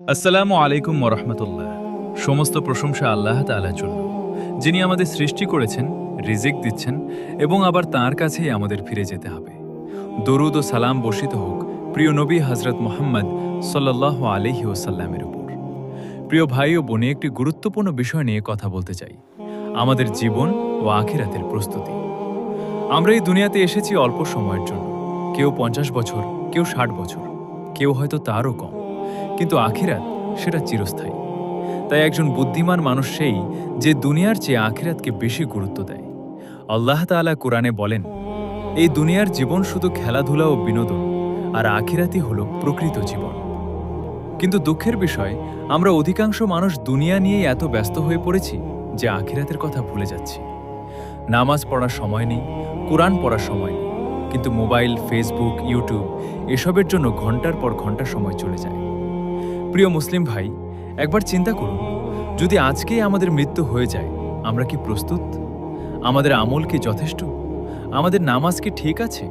আসসালামু আলাইকুম ওরহমতুল্লাহ। সমস্ত প্রশংসা আল্লাহ তাআলার জন্য, যিনি আমাদের সৃষ্টি করেছেন, রিজিক দিচ্ছেন এবং আবার তাঁর কাছেই আমাদের ফিরে যেতে হবে। দরুদ ও সালাম বর্ষিত হোক প্রিয় নবী হজরত মুহাম্মদ সাল্লাল্লাহু আলাইহি ওয়াসাল্লামের উপর। প্রিয় ভাই ও বোনে, একটি গুরুত্বপূর্ণ বিষয় নিয়ে কথা বলতে চাই, আমাদের জীবন ও আখিরাতের প্রস্তুতি। আমরা এই দুনিয়াতে এসেছি অল্প সময়ের জন্য, কেউ 50 বছর, কেউ 60 বছর, কেউ হয়তো তারও কম, কিন্তু আখিরাত সেটা চিরস্থায়ী। তাই একজন বুদ্ধিমান মানুষ সেই যে দুনিয়ার চেয়ে আখিরাতকে বেশি গুরুত্ব দেয়। আল্লাহ তাআলা কোরআনে বলেন, এই দুনিয়ার জীবন শুধু খেলাধুলা ও বিনোদন, আর আখিরাতই হলো প্রকৃত জীবন। কিন্তু দুঃখের বিষয়, আমরা অধিকাংশ মানুষ দুনিয়া নিয়েই এত ব্যস্ত হয়ে পড়েছি যে আখিরাতের কথা ভুলে যাচ্ছি। নামাজ পড়ার সময় নেই, কোরআন পড়ার সময় নেই, কিন্তু মোবাইল, ফেসবুক, ইউটিউব এসবের জন্য ঘন্টার পর ঘন্টা সময় চলে যায়। প্রিয় মুসলিম ভাই, একবার চিন্তা করুন, যদি আজকেই আমাদের মৃত্যু হয়ে যায়, আমরা কি প্রস্তুত? আমাদের আমল কি যথেষ্ট? আমাদের নামাজ কি ঠিক আছে?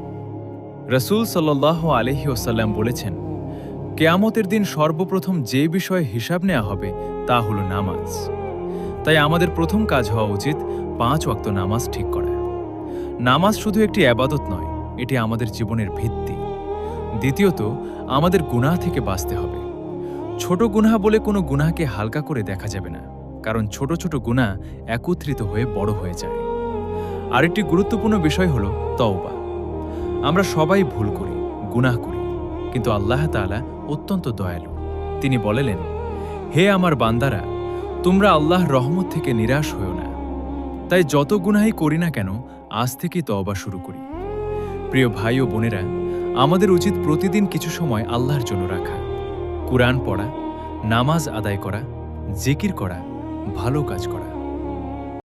রাসূল সাল্লাল্লাহু আলাইহি ওয়াসাল্লাম বলেছেন, কিয়ামতের দিন সর্বপ্রথম যে বিষয়ে হিসাব নেওয়া হবে তা হলো নামাজ। তাই আমাদের প্রথম কাজ হওয়া উচিত 5 ওয়াক্ত নামাজ ঠিক করা। নামাজ শুধু একটি ইবাদত নয়, এটি আমাদের জীবনের ভিত্তি। দ্বিতীয়ত, আমাদের গুনাহ থেকে বাঁচতে হবে। ছোট গুনাহ বলে কোনো গুনাহকে হালকা করে দেখা যাবে না, কারণ ছোট ছোট গুনাহ একত্রিত হয়ে বড় হয়ে যায়। আরেকটি গুরুত্বপূর্ণ বিষয় হলো তওবা। আমরা সবাই ভুল করি, গুনাহ করি, কিন্তু আল্লাহ তাআলা অত্যন্ত দয়ালু। তিনি বলেলেন, হে আমার বান্দারা, তোমরা আল্লাহর রহমত থেকে নিরাশ হও না। তাই যত গুনাহই করি না কেন, আজ থেকেই তওবা শুরু করি। প্রিয় ভাই ও বোনেরা, আমাদের উচিত প্রতিদিন কিছু সময় আল্লাহর জন্য রাখা, কুরআন পড়া, নামাজ আদায় করা, জিকির করা, ভালো কাজ করা।